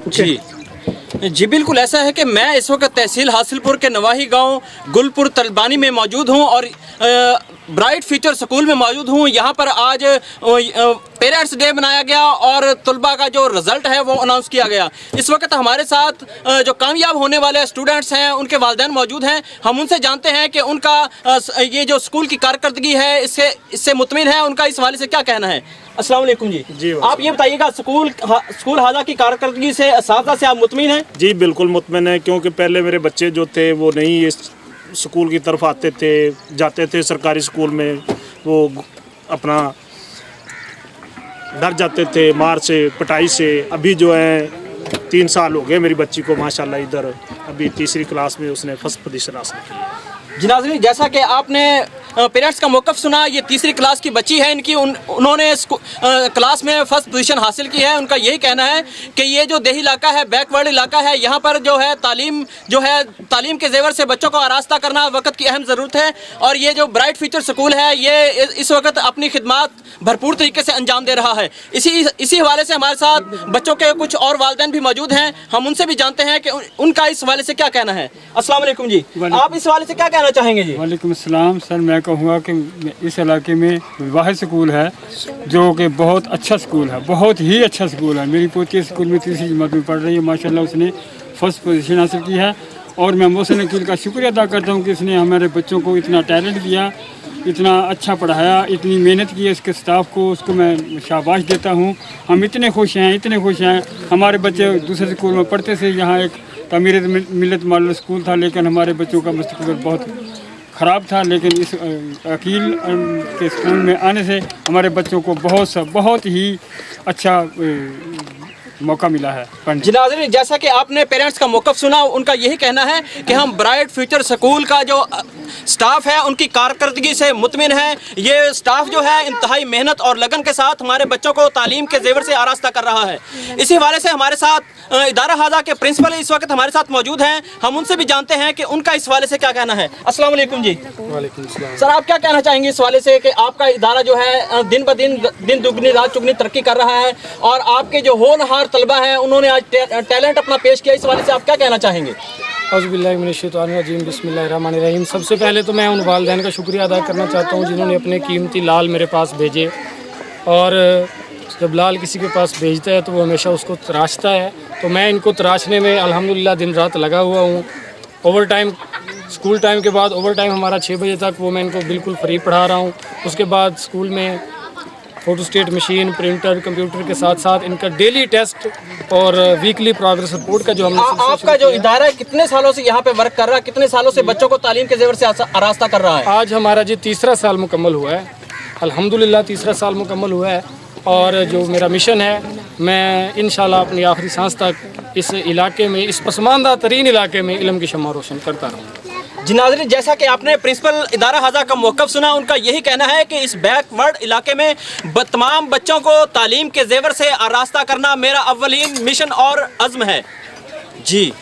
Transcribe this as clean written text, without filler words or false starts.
जी बिल्कुल ऐसा है कि मैं इस वक्त तहसील हासिलपुर के नवाही गांव गुलपुर तलबानी में मौजूद हूं और ब्राइट फ्यूचर स्कूल में मौजूद हूं। यहां पर आज पेरेंट्स डे मनाया गया और तलबा का जो रिज़ल्ट है वो अनाउंस किया गया। इस वक्त हमारे साथ जो कामयाब होने वाले स्टूडेंट्स हैं उनके वालिदैन मौजूद हैं। हम उनसे जानते हैं कि उनका ये जो स्कूल की कारकर्दगी है इससे मुतमिन है, उनका इस हवाले से क्या कहना है। अस्सलाम वालेकुम जी। आप ये बताइएगा स्कूल हाजा की कारकर्दगी से असातिज़ा से आप मुतमिन हैं? जी बिल्कुल मुतमिन है, क्योंकि पहले मेरे बच्चे जो थे वो नहीं इस स्कूल की तरफ आते थे, जाते थे सरकारी स्कूल में, वो अपना डर जाते थे मार से पिटाई से। अभी जो है 3 साल हो गए मेरी बच्ची को माशाल्लाह, इधर अभी तीसरी क्लास में उसने फर्स्ट पोजीशन हासिल की। जी नाज़रीन, जैसा कि आपने पेरेंट्स का मौक़िफ़ सुना, ये तीसरी क्लास की बच्ची है इनकी, उन्होंने क्लास में फ़र्स्ट पोजीशन हासिल की है। उनका यही कहना है कि ये जो देही इलाका है, बैकवर्ड इलाका है, यहाँ पर जो है तालीम के जेवर से बच्चों को आरास्ता करना वक्त की अहम ज़रूरत है। और ये जो ब्राइट फ्यूचर स्कूल है ये इस वक्त अपनी खिदमत भरपूर तरीके से अंजाम दे रहा है। इसी हवाले से हमारे साथ बच्चों के कुछ और वालिदैन भी मौजूद हैं। हम उनसे भी जानते हैं कि उनका इस हवाले से क्या कहना है। अस्सलाम वालेकुम जी, आप इस हवाले से क्या कहना चाहेंगे जी? वालेकुम अस्सलाम सर, मैं कहूँगा कि इस इलाके में वाहिद स्कूल है जो कि बहुत अच्छा स्कूल है, बहुत ही अच्छा स्कूल है। मेरी पोती स्कूल में तीसरी जमात में पढ़ रही है, माशाल्लाह उसने फर्स्ट पोजीशन हासिल की है। और मैं मोहसिन वकील का शुक्रिया अदा करता हूँ कि इसने हमारे बच्चों को इतना टैलेंट दिया, इतना अच्छा पढ़ाया, इतनी मेहनत की है। इसके स्टाफ को उसको मैं शाबाश देता हूँ। हम इतने खुश हैं। हमारे बच्चे दूसरे स्कूल में पढ़ते थे, यहाँ एक तमीर मिलत मॉडल स्कूल था, लेकिन हमारे बच्चों का मुस्तकबिल बहुत ख़राब था। लेकिन इस अकील के स्कूल में आने से हमारे बच्चों को बहुत ही अच्छा मौका मिला है। जी नाज़रीन, जैसा कि आपने पेरेंट्स का मौक़िफ़ सुना, उनका यही कहना है कि हम ब्राइट फ्यूचर स्कूल का जो स्टाफ है उनकी कारकर्दगी से मुतमिन है। ये स्टाफ जो है इंतहाई मेहनत और लगन के साथ हमारे बच्चों को तालीम के जेवर से आरास्ता कर रहा है। इसी हवाले से हमारे साथ इदारा हाजा के प्रिंसिपल इस वक्त हमारे साथ मौजूद हैं। हम उनसे भी जानते हैं कि उनका इस हवाले से क्या कहना है। अस्सलाम वालेकुम जी। वालेकुम सलाम। सर, आप क्या कहना चाहेंगे इस हवाले से कि आपका इदारा जो है दिन ब दिन दुगनी रात चुगनी तरक्की कर रहा है और आपके जो होनहार तलबा हैं उन्होंने आज टैलेंट अपना पेश किया, इस हवाले से आप क्या कहना चाहेंगे? औज़ुबिल्लाहि मिनश्शैतानिर्रजीम, बिस्मिल्लाहिर्रहमानिर्रहीम। सबसे पहले तो मैं उन वालिदैन का शुक्रिया अदा करना चाहता हूँ जिन्होंने अपने कीमती लाल मेरे पास भेजे। और जब लाल किसी के पास भेजता है तो वो हमेशा उसको तराशता है, तो मैं इनको तराशने में अल्हम्दुलिल्लाह दिन रात लगा हुआ हूँ। ओवर टाइम, स्कूल टाइम के बाद ओवर टाइम हमारा 6 बजे तक, वो मैं इनको बिल्कुल फ्री पढ़ा रहा हूँ। उसके बाद स्कूल में फ़ोटोस्टेट मशीन, प्रिंटर, कंप्यूटर के साथ साथ इनका डेली टेस्ट और वीकली प्रोग्रेस रिपोर्ट का जो हमने आपका जो इदारा है कितने सालों से यहाँ पे वर्क कर रहा है, कितने सालों से बच्चों को तालीम के जेवर से आरास्ता कर रहा है? आज हमारा जी 3रा साल मुकम्मल हुआ है, अल्हम्दुलिल्लाह 3रा साल मुकम्मल हुआ है। और जो मेरा मिशन है, मैं इंशाल्लाह अपनी आखिरी सांस तक इस इलाके में, इस पसमानदा तरीन इलाके में इल्म की शम्मा रोशन करता रहूँगा। जी नाज़रीन, जैसा कि आपने प्रिंसिपल इदारा हाजा का मौक़िफ़ सुना, उनका यही कहना है कि इस बैकवर्ड इलाके में तमाम बच्चों को तालीम के जेवर से आरास्ता करना मेरा अव्वलीन मिशन और अज़्म है। जी।